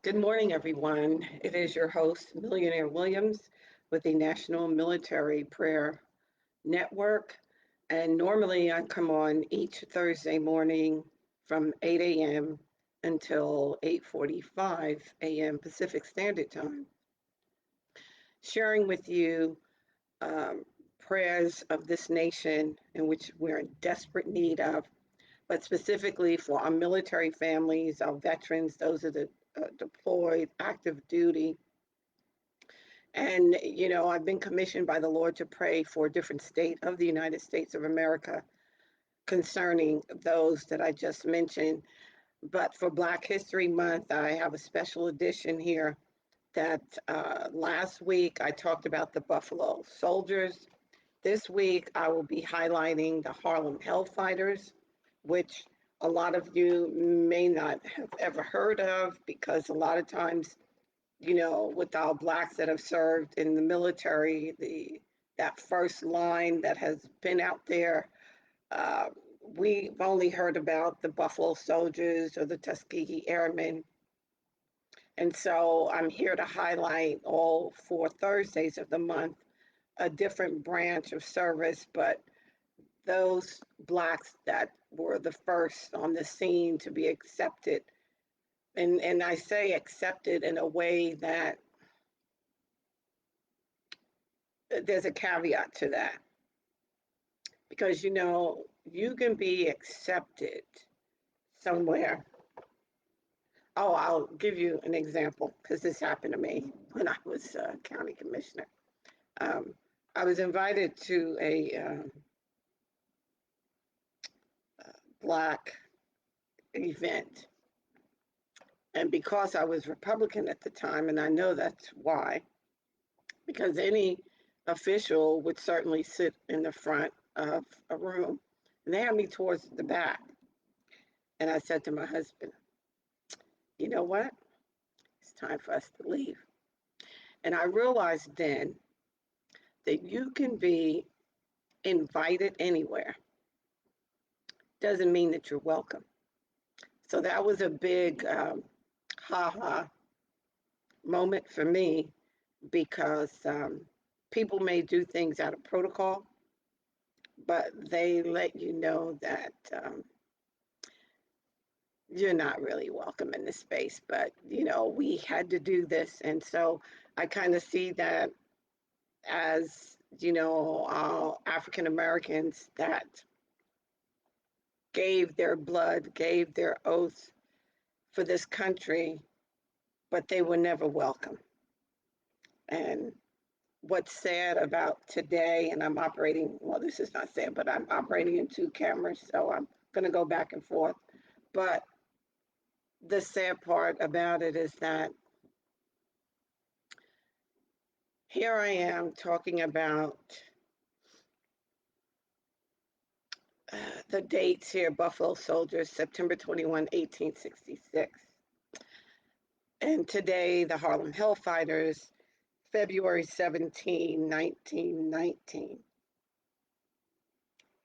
Good morning, everyone. It is your host, Millionaire Williams, with the National Military Prayer Network. And normally I come on each Thursday morning from 8 a.m. until 8:45 a.m. Pacific Standard Time, sharing with you um, prayers of this nation in which we're in desperate need of, but specifically for our military families, our veterans, those of the deployed, active duty. And, I've been commissioned by the Lord to pray for a different state of the United States of America concerning those that I just mentioned. But for Black History Month, I have a special edition here that last week I talked about the Buffalo Soldiers. This week I will be highlighting the Harlem Hellfighters, which a lot of you may not have ever heard of because a lot of times, with our blacks that have served in the military, that first line that has been out there, uh, we've only heard about the Buffalo Soldiers or the Tuskegee Airmen. And so I'm here to highlight all 4 Thursdays of the month a different branch of service, but those blacks that were the first on the scene to be accepted. And I say accepted in a way that there's a caveat to that because you can be accepted somewhere. Oh, I'll give you an example because this happened to me when I was county commissioner. Um, I was invited to a black event, and because I was Republican at the time, and I know that's why, because any official would certainly sit in the front of a room, and they had me towards the back. And I said to my husband, you know what? It's time for us to leave. And I realized then that you can be invited anywhere, doesn't mean that you're welcome. So that was a big ha ha moment for me because people may do things out of protocol, but they let you know that you're not really welcome in this space. But, we had to do this. And so I kind of see that as, African Americans that gave their blood, gave their oath for this country, but they were never welcome. And what's sad about today, and I'm operating, well, this is not sad, but I'm operating in two cameras, so I'm going to go back and forth. But the sad part about it is that here I am talking about the dates here: Buffalo Soldiers, September 21, 1866. And today, the Harlem Hellfighters, February 17, 1919.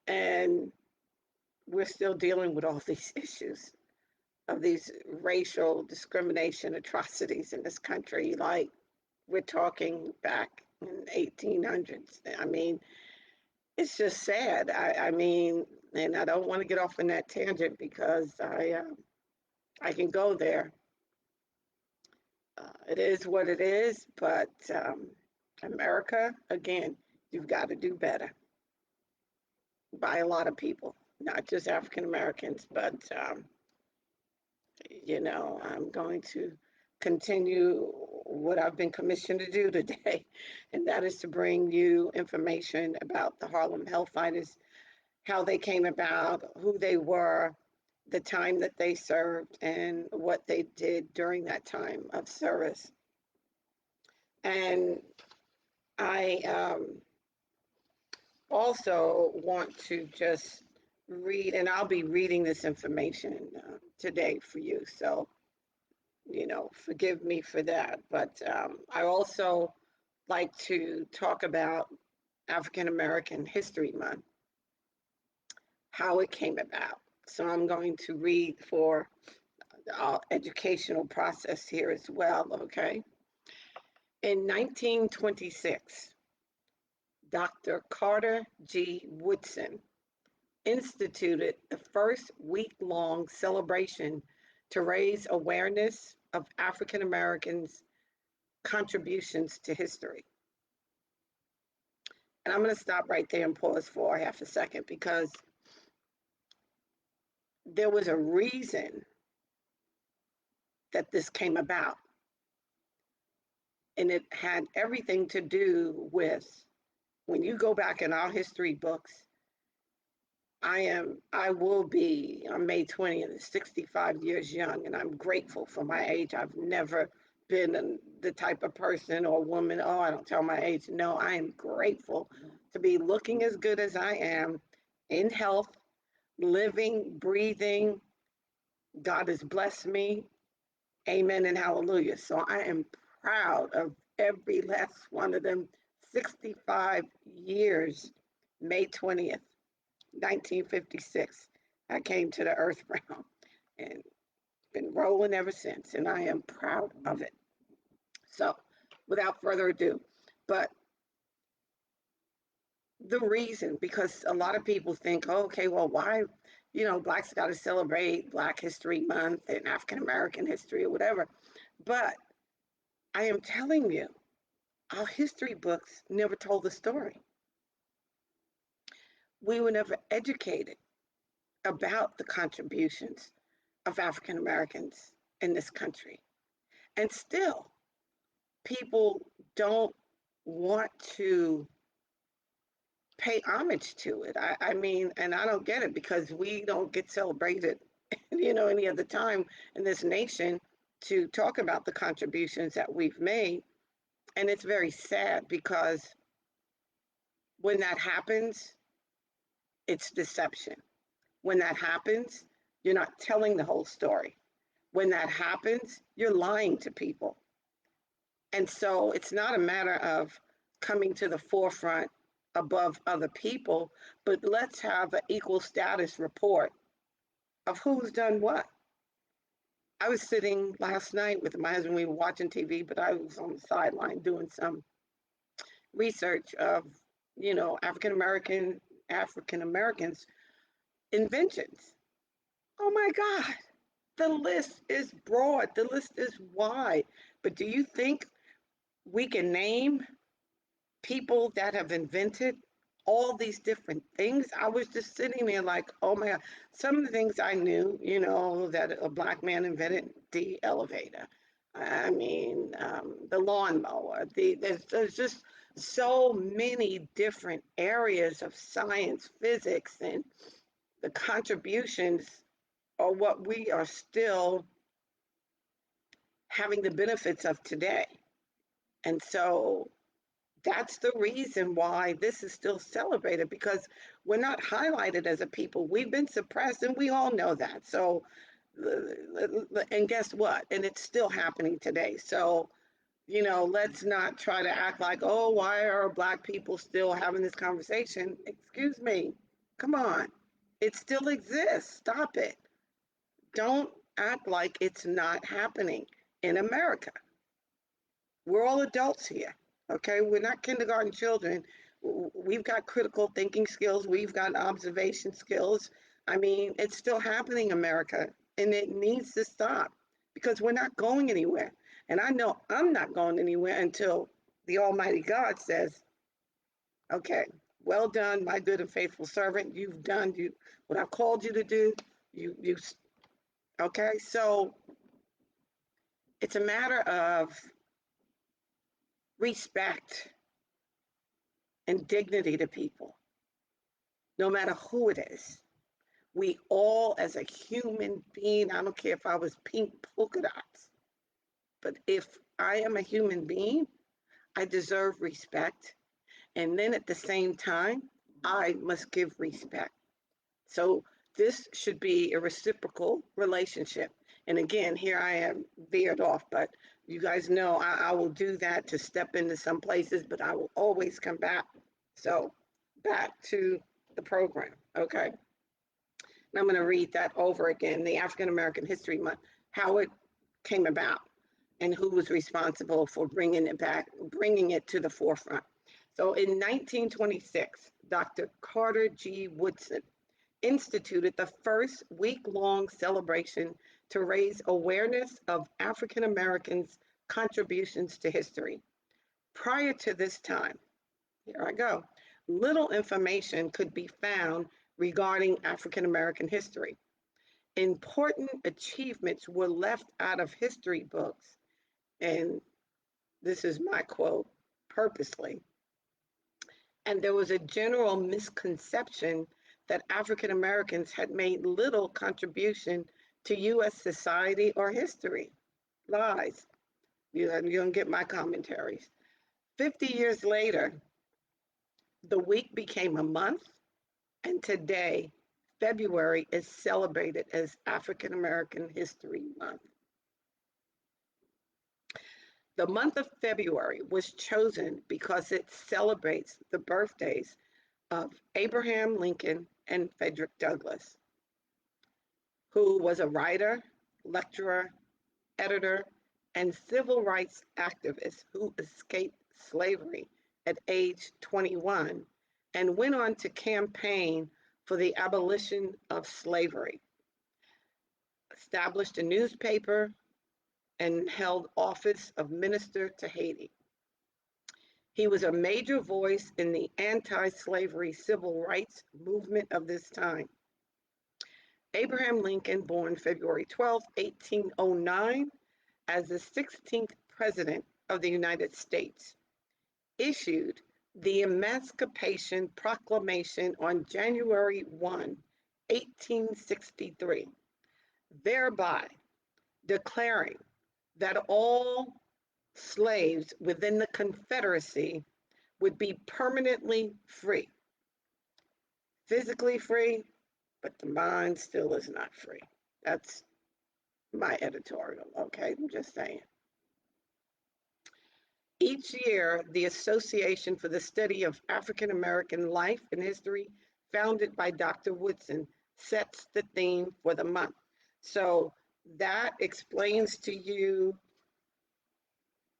And we're still dealing with all these issues of these racial discrimination atrocities in this country. Like we're talking back in 1800s. I mean, it's just sad. I mean, and I don't want to get off on that tangent because I can go there. It is what it is, but America, again, you've got to do better by a lot of people, not just African Americans, but I'm going to continue what I've been commissioned to do today, and that is to bring you information about the Harlem Hellfighters, how they came about, who they were, the time that they served, and what they did during that time of service. And I also want to just read, and I'll be reading this information today for you. So, forgive me for that. But I also like to talk about African American History Month, how it came about. So I'm going to read for educational process here as well, okay? In 1926, Dr. Carter G. Woodson instituted the first week-long celebration to raise awareness of African Americans' contributions to history. And I'm going to stop right there and pause for half a second because there was a reason that this came about. And it had everything to do with when you go back in our history books. I will be on May 20th, 65 years young, and I'm grateful for my age. I've never been the type of person or woman, oh, I don't tell my age. No, I am grateful to be looking as good as I am in health, living, breathing. God has blessed me. Amen and hallelujah. So I am proud of every last one of them 65 years, May 20th, 1956. I came to the earth realm and been rolling ever since, and I am proud of it. So, without further ado, but the reason, because a lot of people think, oh, okay, well, why, Blacks got to celebrate Black History Month and African American history or whatever. But I am telling you, our history books never told the story. We were never educated about the contributions of African Americans in this country. And still, people don't want to pay homage to it. I mean, and I don't get it because we don't get celebrated, any other time in this nation to talk about the contributions that we've made. And it's very sad because when that happens, it's deception. When that happens, you're not telling the whole story. When that happens, you're lying to people. And so it's not a matter of coming to the forefront above other people, but let's have an equal status report of who's done what. I was sitting last night with my husband, we were watching TV, but I was on the sideline doing some research of, African Americans inventions. Oh my God, the list is broad, the list is wide. But do you think we can name people that have invented all these different things? I was just sitting there like, oh my God. Some of the things I knew, that a Black man invented the elevator. I mean, the lawnmower. There's just so many different areas of science, physics, and the contributions are what we are still having the benefits of today. And so that's the reason why this is still celebrated because we're not highlighted as a people. We've been suppressed, and we all know that. So, and guess what? And it's still happening today. So, let's not try to act like, oh, why are Black people still having this conversation? Excuse me. Come on. It still exists. Stop it. Don't act like it's not happening in America. We're all adults here, okay? We're not kindergarten children. We've got critical thinking skills, we've got observation skills. I mean, it's still happening, America, and it needs to stop because we're not going anywhere. And I know I'm not going anywhere until the Almighty God says, okay, well done, my good and faithful servant. You've done what I've called you to do. You okay? So it's a matter of respect and dignity to people, no matter who it is. We all, as a human being, I don't care if I was pink polka dots, but if I am a human being, I deserve respect. And then at the same time, I must give respect. So this should be a reciprocal relationship. And again, here I am veered off, but you guys know I will do that to step into some places, but I will always come back. So back to the program, okay? I'm going to read that over again. The African American History Month, how it came about, and who was responsible for bringing it back, bringing it to the forefront. So in 1926, Dr. Carter G. Woodson instituted the first week-long celebration to raise awareness of African Americans' contributions to history. Prior to this time, here I go, little information could be found regarding African American history. Important achievements were left out of history books, and this is my quote, purposely. And there was a general misconception that African Americans had made little contribution to US society or history. Lies. You don't get my commentaries. 50 years later, the week became a month, and today, February is celebrated as African American History Month. The month of February was chosen because it celebrates the birthdays of Abraham Lincoln and Frederick Douglass, who was a writer, lecturer, editor, and civil rights activist who escaped slavery at age 21 and went on to campaign for the abolition of slavery, established a newspaper, and held office of minister to Haiti. He was a major voice in the anti-slavery civil rights movement of this time. Abraham Lincoln, born February 12, 1809, as the 16th President of the United States, issued the Emancipation Proclamation on January 1, 1863, thereby declaring that all slaves within the Confederacy would be permanently free, physically free, but the mind still is not free. That's my editorial, okay? I'm just saying. Each year, the Association for the Study of African American Life and History, founded by Dr. Woodson, sets the theme for the month. So that explains to you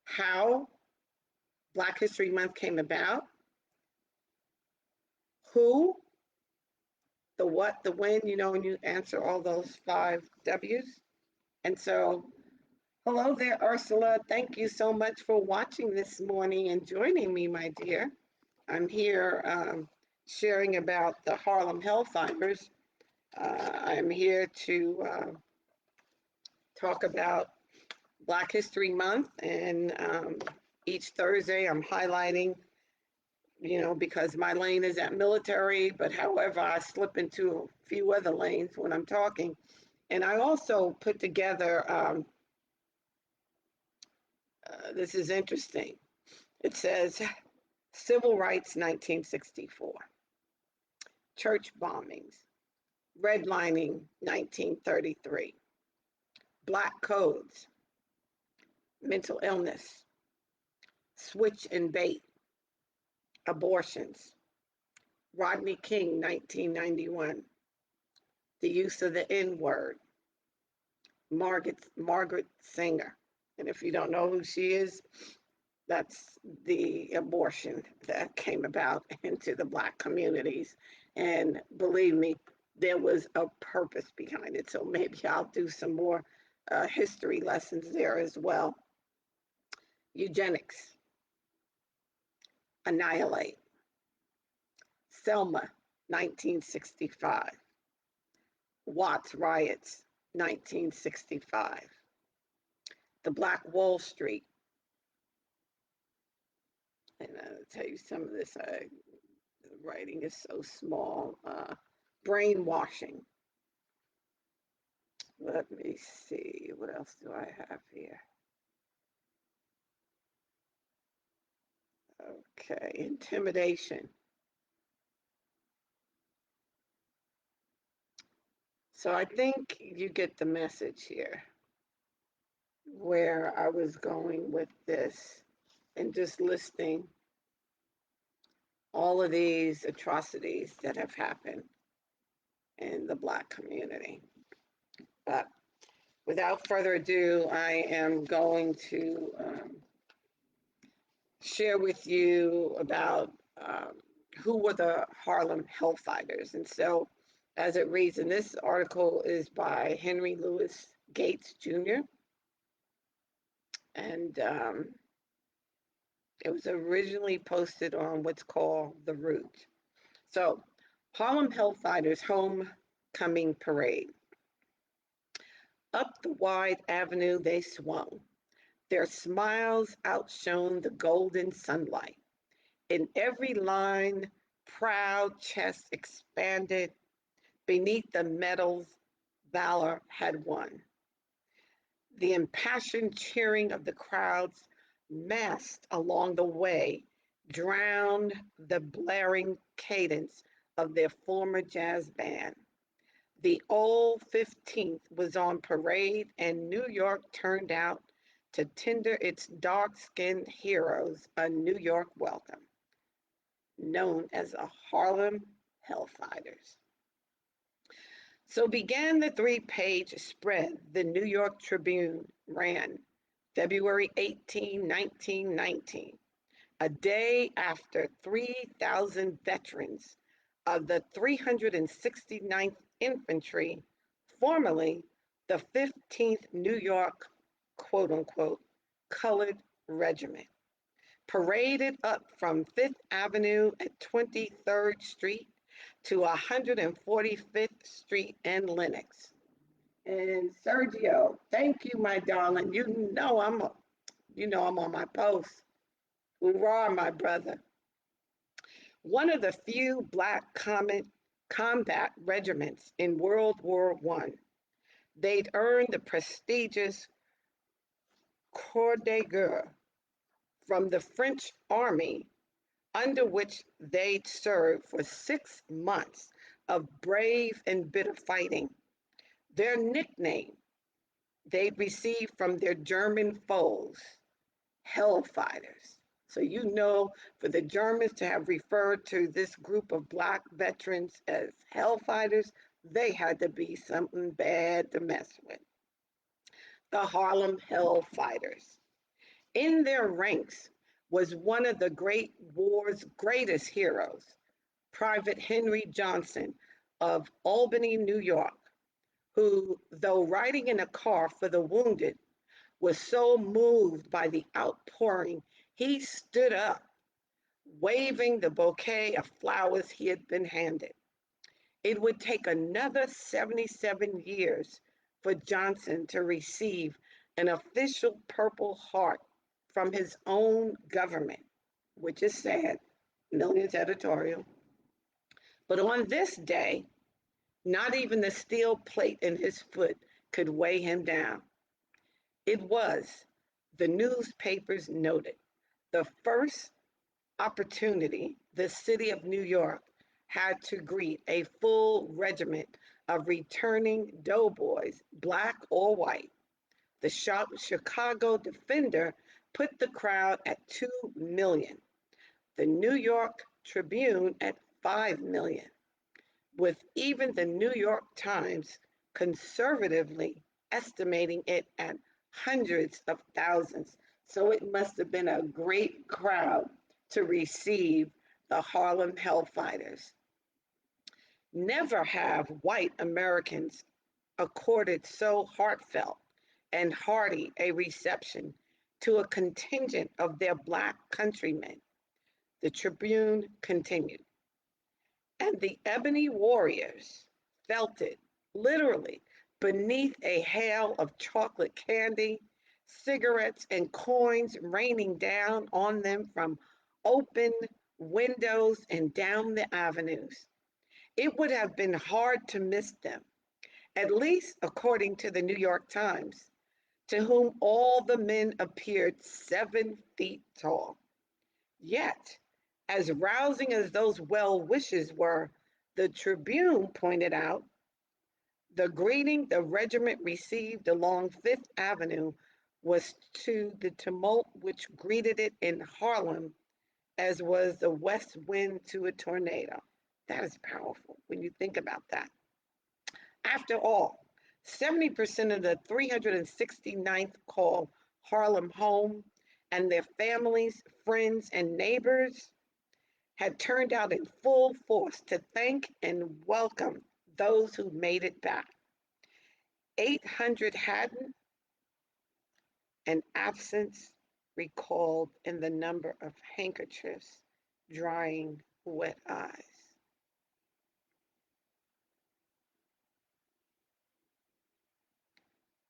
how Black History Month came about, who, the what, the when, when you answer all those 5 W's. And so, hello there, Ursula. Thank you so much for watching this morning and joining me, my dear. I'm here sharing about the Harlem Hellfighters. I'm here to talk about Black History Month, and each Thursday I'm highlighting, because my lane is at military, but however, I slip into a few other lanes when I'm talking. And I also put together, this is interesting. It says, Civil Rights 1964, church bombings, redlining 1933, Black codes, mental illness, switch and bait, abortions, Rodney King 1991, the use of the N-word, Margaret Sanger. And if you don't know who she is, that's the abortion that came about into the Black communities. And believe me, there was a purpose behind it. So maybe I'll do some more history lessons there as well. Eugenics, annihilate, Selma, 1965, Watts riots, 1965, the Black Wall Street. And I'll tell you some of this, the writing is so small. Brainwashing. Let me see, what else do I have here? Okay, intimidation. So I think you get the message here, where I was going with this, and just listing all of these atrocities that have happened. in the Black community. But without further ado, I am going to share with you about who were the Harlem Hellfighters. And so, as it reads, and this article is by Henry Louis Gates Jr., and it was originally posted on what's called The Root. So, Harlem Hellfighters Homecoming Parade. Up the wide avenue they swung. Their smiles outshone the golden sunlight. In every line, proud chests expanded beneath the medals valor had won. The impassioned cheering of the crowds massed along the way drowned the blaring cadence of their former jazz band. The old 15th was on parade, and New York turned out to tender its dark skinned heroes a New York welcome, known as the Harlem Hellfighters. So began the three-page spread the New York Tribune ran February 18, 1919, a day after 3,000 veterans of the 369th Infantry, formerly the 15th New York, quote unquote, Colored Regiment, paraded up from Fifth Avenue at 23rd Street to 145th Street and Lenox. And Sergio, thank you, my darling. I'm on my post. Hoorah, my brother. One of the few black combat regiments in World War I. They'd earned the prestigious Croix de Guerre from the French army, under which they'd served for 6 months of brave and bitter fighting. Their nickname they'd received from their German foes, Hellfighters. So, for the Germans to have referred to this group of black veterans as Hellfighters, they had to be something bad to mess with. The Harlem Hellfighters. In their ranks was one of the Great War's greatest heroes, Private Henry Johnson of Albany, New York, who, though riding in a car for the wounded, was so moved by the outpouring, he stood up, waving the bouquet of flowers he had been handed. It would take another 77 years for Johnson to receive an official Purple Heart from his own government, which is sad, Millions editorial. But on this day, not even the steel plate in his foot could weigh him down. It was, the newspapers noted, the first opportunity the city of New York had to greet a full regiment of returning doughboys, black or white. The Chicago Defender put the crowd at 2 million, the New York Tribune at 5 million, with even the New York Times conservatively estimating it at hundreds of thousands. So it must have been a great crowd to receive the Harlem Hellfighters. Never have white Americans accorded so heartfelt and hearty a reception to a contingent of their black countrymen. The Tribune continued. And the ebony warriors felt it, literally, beneath a hail of chocolate candy, cigarettes, and coins raining down on them from open windows and down the avenues. It would have been hard to miss them, at least according to the New York Times, to whom all the men appeared 7 feet tall. Yet, as rousing as those well wishes were, the Tribune pointed out the greeting the regiment received along Fifth Avenue was to the tumult which greeted it in Harlem, as was the west wind to a tornado. That is powerful when you think about that. After all, 70% of the 369th call Harlem home, and their families, friends, and neighbors had turned out in full force to thank and welcome those who made it back. 800 hadn't, and absence recalled in the number of handkerchiefs drying wet eyes.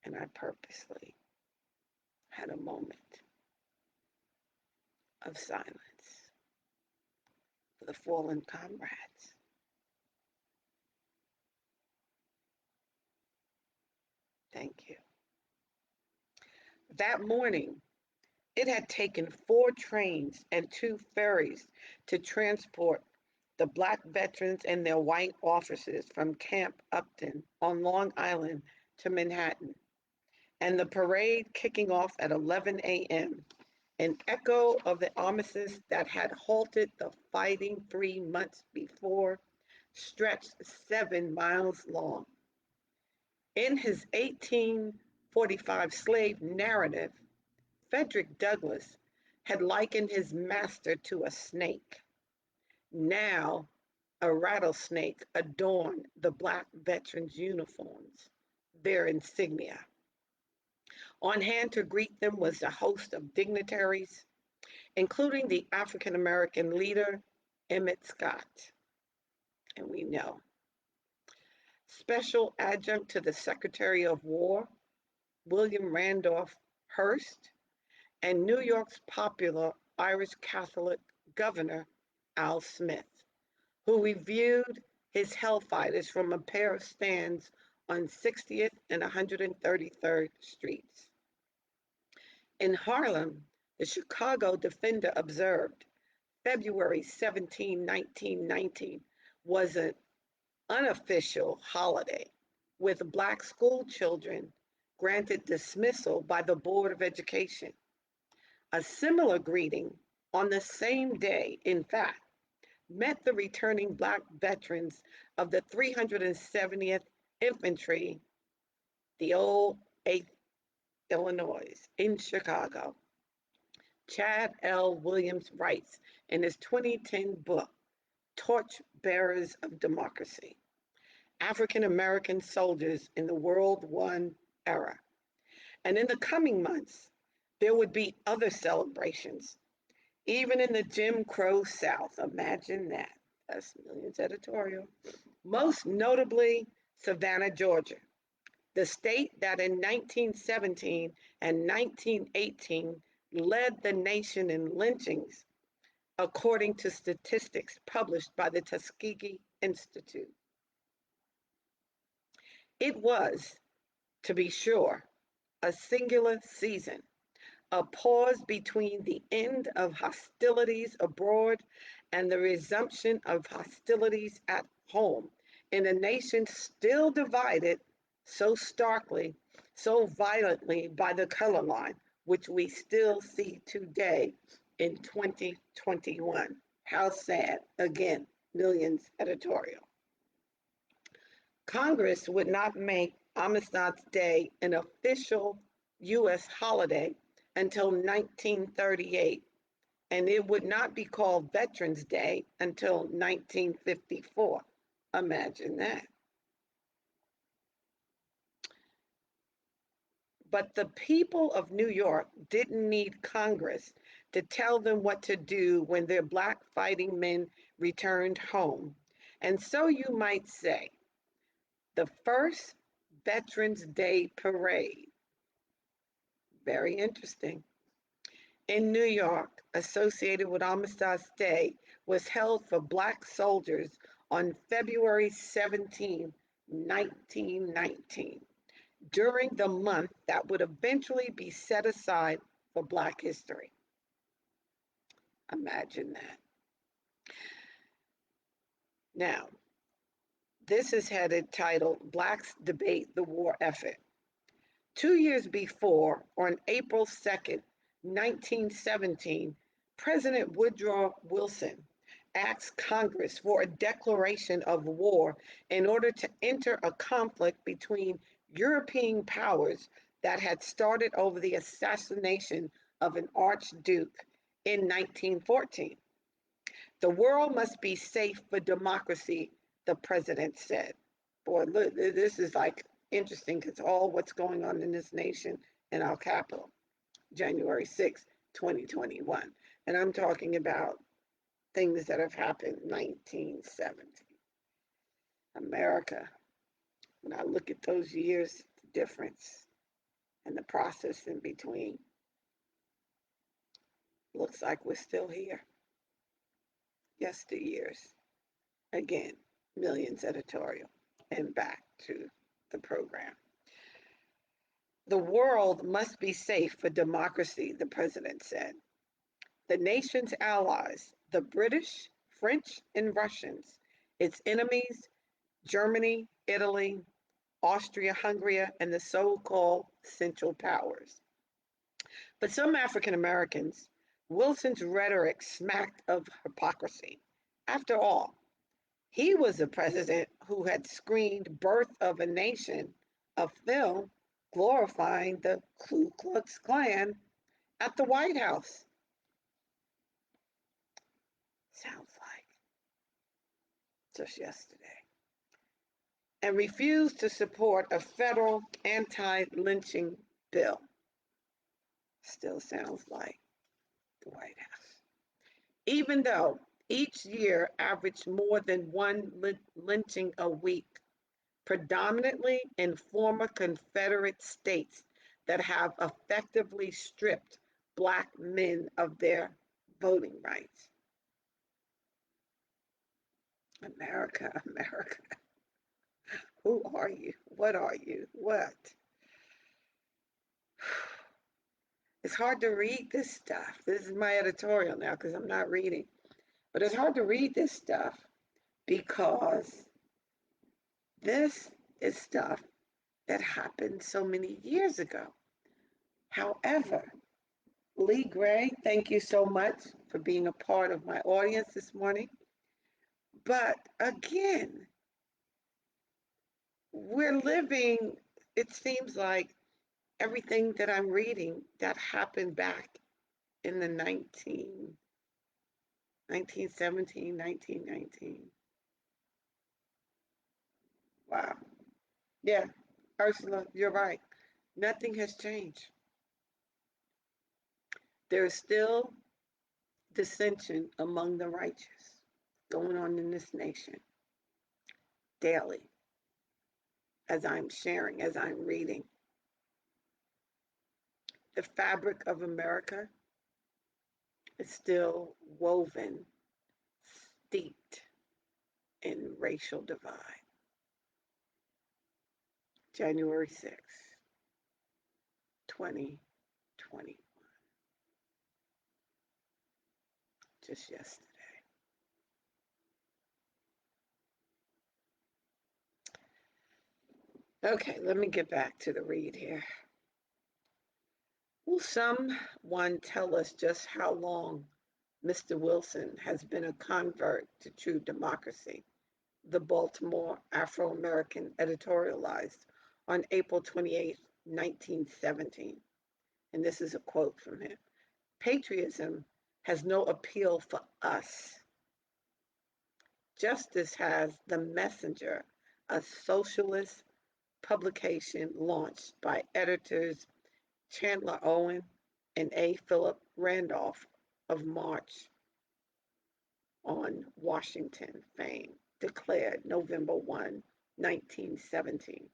And I purposely had a moment of silence for the fallen comrades. Thank you. That morning, it had taken 4 trains and 2 ferries to transport the Black veterans and their white officers from Camp Upton on Long Island to Manhattan, and the parade kicking off at 11 a.m., an echo of the armistice that had halted the fighting 3 months before, stretched 7 miles long. In his 1845 slave narrative, Frederick Douglass had likened his master to a snake. Now, a rattlesnake adorned the Black veterans' uniforms, their insignia. On hand to greet them was a host of dignitaries, including the African American leader, Emmett Scott. And we know, special adjunct to the Secretary of War, William Randolph Hearst, and New York's popular Irish Catholic governor, Al Smith, who reviewed his hellfighters from a pair of stands on 60th and 133rd Streets. In Harlem, the Chicago Defender observed February 17, 1919 was an unofficial holiday, with Black school children granted dismissal by the Board of Education. A similar greeting on the same day, in fact, met the returning Black veterans of the 370th Infantry, the old 8th Illinois, in Chicago. Chad L. Williams writes in his 2010 book, Torch Bearers of Democracy, African American Soldiers in the World War Era. And in the coming months, there would be other celebrations, even in the Jim Crow South. Imagine that. That's Millions editorial. Most notably, Savannah, Georgia, the state that in 1917 and 1918 led the nation in lynchings, according to statistics published by the Tuskegee Institute. It was, to be sure, a singular season, a pause between the end of hostilities abroad and the resumption of hostilities at home in a nation still divided so starkly, so violently by the color line, which we still see today in 2021. How sad. Again, Millions editorial. Congress would not make Armistice Day an official U.S. holiday until 1938, and it would not be called Veterans Day until 1954. Imagine that. But the people of New York didn't need Congress to tell them what to do when their Black fighting men returned home. And so you might say, the first Veterans Day parade, very interesting, in New York, associated with Armistice Day, was held for Black soldiers on February 17, 1919, during the month that would eventually be set aside for Black history. Imagine that. Now, this is headed titled Blacks Debate the War Effort. 2 years before, on April 2nd, 1917, President Woodrow Wilson asks Congress for a declaration of war in order to enter a conflict between European powers that had started over the assassination of an archduke in 1914. The world must be safe for democracy, the president said. Boy, look, this is like interesting because all what's going on in this nation and our capital, January 6th, 2021. And I'm talking about things that have happened 1970. America, when I look at those years, the difference and the process in between, looks like we're still here. Yesteryears. Again, Millions editorial. And back to the program. The world must be safe for democracy, the president said. The nation's allies, the British, French, and Russians, its enemies, Germany, Italy, Austria-Hungary, and the so-called Central Powers. But some African Americans, Wilson's rhetoric smacked of hypocrisy. After all, he was the president who had screened Birth of a Nation, a film glorifying the Ku Klux Klan, at the White House. Sounds like just yesterday. And refused to support a federal anti-lynching bill. Still sounds like the White House. Even though each year averaged more than one lynching a week, predominantly in former Confederate states that have effectively stripped Black men of their voting rights. America, America. Who are you? What are you? What? It's hard to read this stuff. This is my editorial now because I'm not reading. But it's hard to read this stuff because this is stuff that happened so many years ago. However, Lee Gray, thank you so much for being a part of my audience this morning. But again, we're living, it seems like everything that I'm reading that happened back in the 1917, 1919. Wow. Yeah, Ursula, you're right. Nothing has changed. There is still dissension among the righteous going on in this nation daily as I'm sharing, as I'm reading. The fabric of America is still woven, steeped in racial divide. January 6th, 2020, just yesterday. Okay, let me get back to the read here. Will someone tell us just how long Mr. Wilson has been a convert to true democracy? The Baltimore Afro-American editorialized on April 28, 1917. And this is a quote from him. Patriotism has no appeal for us, just as has The Messenger, a socialist publication launched by editors Chandler Owen and A. Philip Randolph of March on Washington fame, declared November 1, 1917.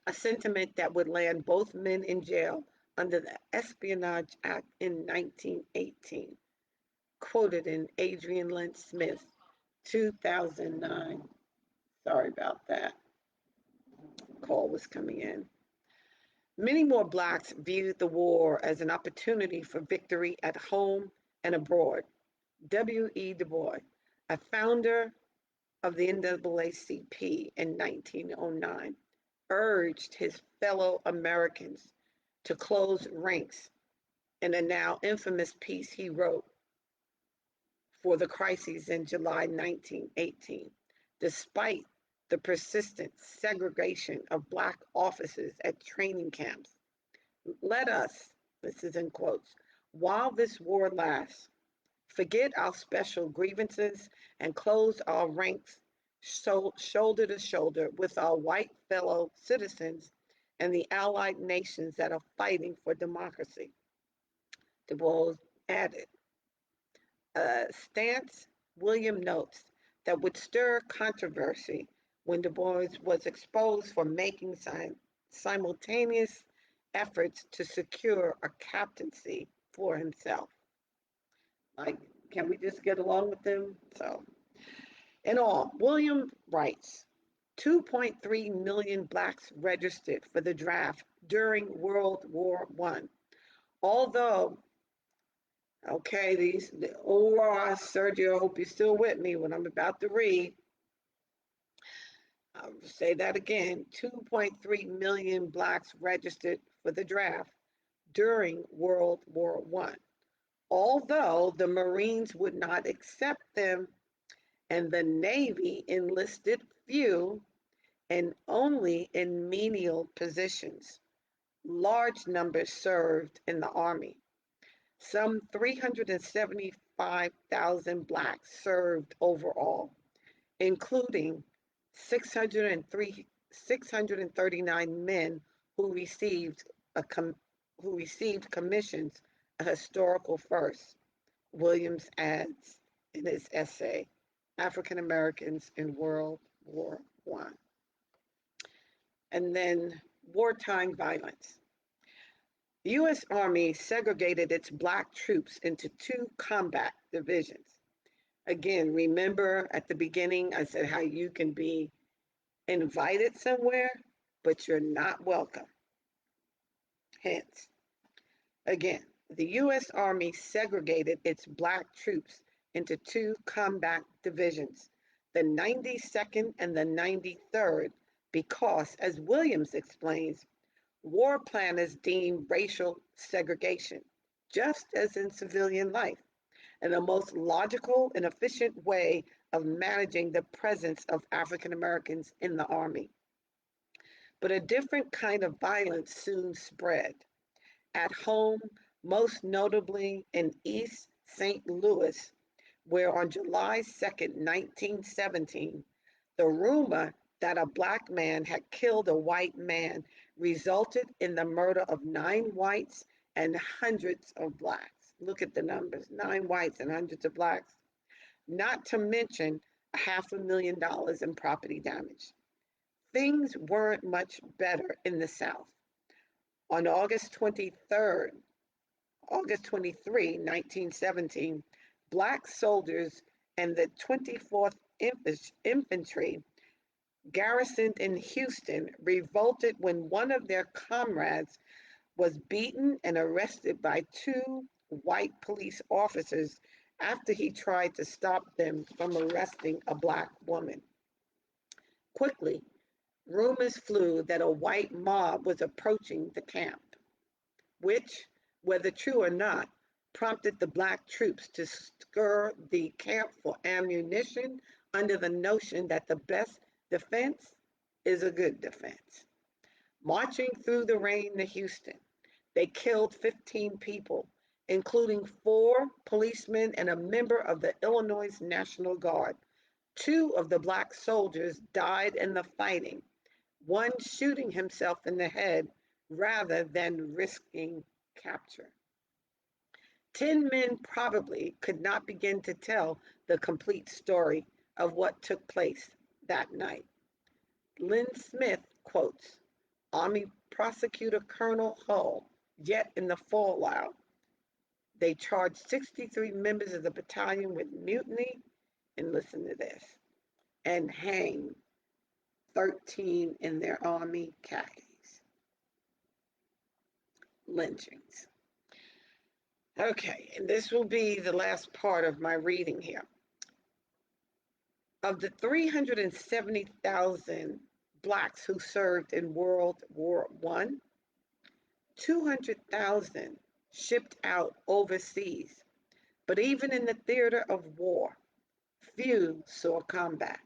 A sentiment that would land both men in jail under the Espionage Act in 1918, quoted in Adrian Lynch Smith's 2009. Sorry about that. Call was coming in. Many more Blacks viewed the war as an opportunity for victory at home and abroad. W.E. Du Bois, a founder of the NAACP in 1909, urged his fellow Americans to close ranks in a now infamous piece he wrote for the crises in July 1918, despite the persistent segregation of Black officers at training camps. Let us, this is in quotes, while this war lasts, forget our special grievances and close our ranks shoulder to shoulder with our white fellow citizens and the allied nations that are fighting for democracy. Du Bois added, a stance William notes that would stir controversy when Du Bois was exposed for making simultaneous efforts to secure a captaincy for himself. Like, can we just get along with them? So, in all, William writes 2.3 million Blacks registered for the draft during World War I. Although, okay, Sergio, I hope you're still with me when I'm about to read. I'll say that again 2.3 million Blacks registered for the draft during World War I. Although the Marines would not accept them and the Navy enlisted few and only in menial positions, large numbers served in the Army. Some 375,000 Blacks served overall, including 639 men who received commissions, a historical first. Williams adds in his essay, African Americans in World War I. And then wartime violence. The U.S. Army segregated its Black troops into two combat divisions. Again, remember at the beginning, I said how you can be invited somewhere, but you're not welcome. Hence, again, the U.S. Army segregated its Black troops into two combat divisions, the 92nd and the 93rd, because, as Williams explains, war planners deemed racial segregation, just as in civilian life, and the most logical and efficient way of managing the presence of African Americans in the Army. But a different kind of violence soon spread. At home, most notably in East St. Louis, where on July 2nd, 1917, the rumor that a Black man had killed a white man resulted in the murder of 9 whites and hundreds of Blacks. Look at the numbers, 9 whites and hundreds of Blacks. Not to mention $500,000 in property damage. Things weren't much better in the South. On August 23, 1917, Black soldiers and the 24th Infantry garrisoned in Houston revolted when one of their comrades was beaten and arrested by 2 white police officers after he tried to stop them from arresting a Black woman. Quickly, rumors flew that a white mob was approaching the camp, which, whether true or not, prompted the Black troops to scour the camp for ammunition under the notion that the best defense is a good defense. Marching through the rain to Houston, they killed 15 people, including 4 policemen and a member of the Illinois National Guard. 2 of the Black soldiers died in the fighting, one shooting himself in the head rather than risking capture. 10 men probably could not begin to tell the complete story of what took place that night. Lynn Smith quotes Army Prosecutor Colonel Hull, yet in the fallout, they charged 63 members of the battalion with mutiny, and listen to this, and hanged 13 in their Army khakis. Lynchings. Okay, and this will be the last part of my reading here. Of the 370,000 Blacks who served in World War I, 200,000 shipped out overseas. But even in the theater of war, few saw combat.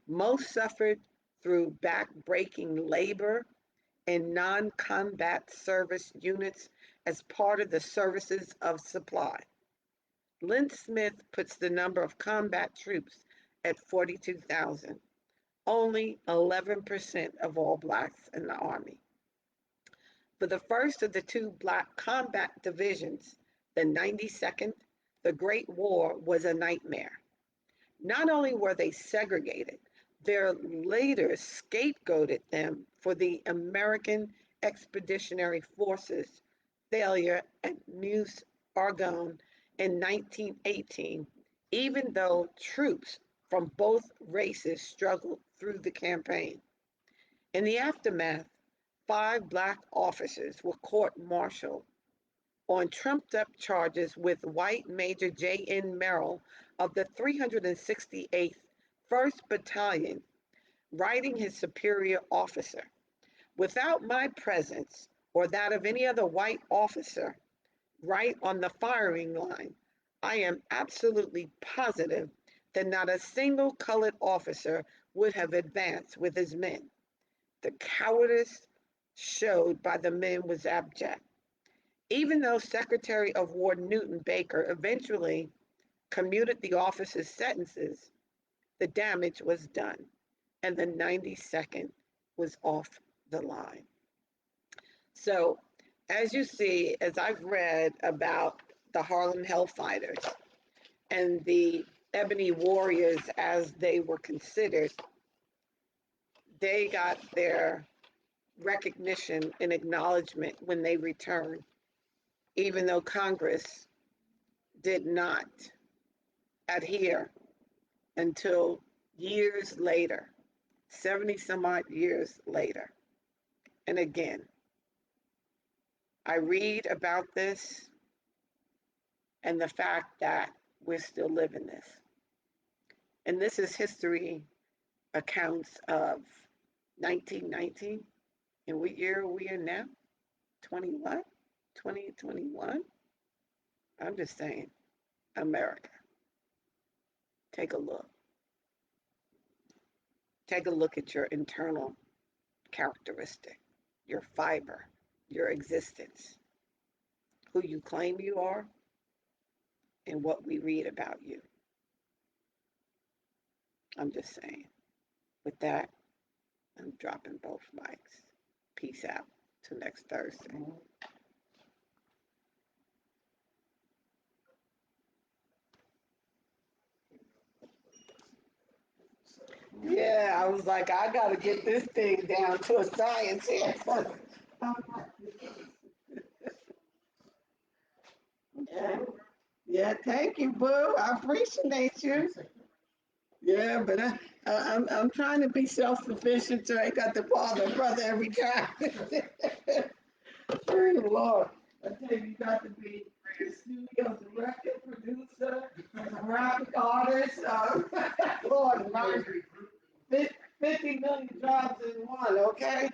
Most suffered through back-breaking labor in non-combat service units as part of the services of supply. Lynn Smith puts the number of combat troops at 42,000, only 11% of all blacks in the Army. For the first of the two black combat divisions, the 92nd, the Great War was a nightmare. Not only were they segregated, their leaders scapegoated them for the American Expeditionary Force's failure at Meuse Argonne in 1918, even though troops from both races struggled through the campaign. In the aftermath, 5 black officers were court-martialed on trumped-up charges with white Major J.N. Merrill of the 368th 1st Battalion writing his superior officer, "Without my presence or that of any other white officer right on the firing line, I am absolutely positive that not a single colored officer would have advanced with his men. The cowardice showed by the men was abject." Even though Secretary of War Newton Baker eventually commuted the officers' sentences, the damage was done, and the 92nd was off the line. So, as you see, as I've read about the Harlem Hellfighters and the Ebony Warriors as they were considered, they got their recognition and acknowledgement when they returned, even though Congress did not adhere until years later, 70 some odd years later. And again, I read about this and the fact that we're still living this. And this is history accounts of 1919. And what year are we in now? 21? 2021? I'm just saying, America. Take a look. Take a look at your internal characteristic, your fiber, your existence, who you claim you are, and what we read about you. I'm just saying. With that, I'm dropping both mics. Peace out. Till next Thursday. Yeah, I was like, I got to get this thing down to a science here. Yeah, yeah, thank you, boo. I appreciate you. Yeah, but I'm trying to be self-sufficient, so I got to bother brother every time. Dear Lord, I tell you, you got to be the studio director, producer, graphic artist. Lord, 50 million jobs in one, okay?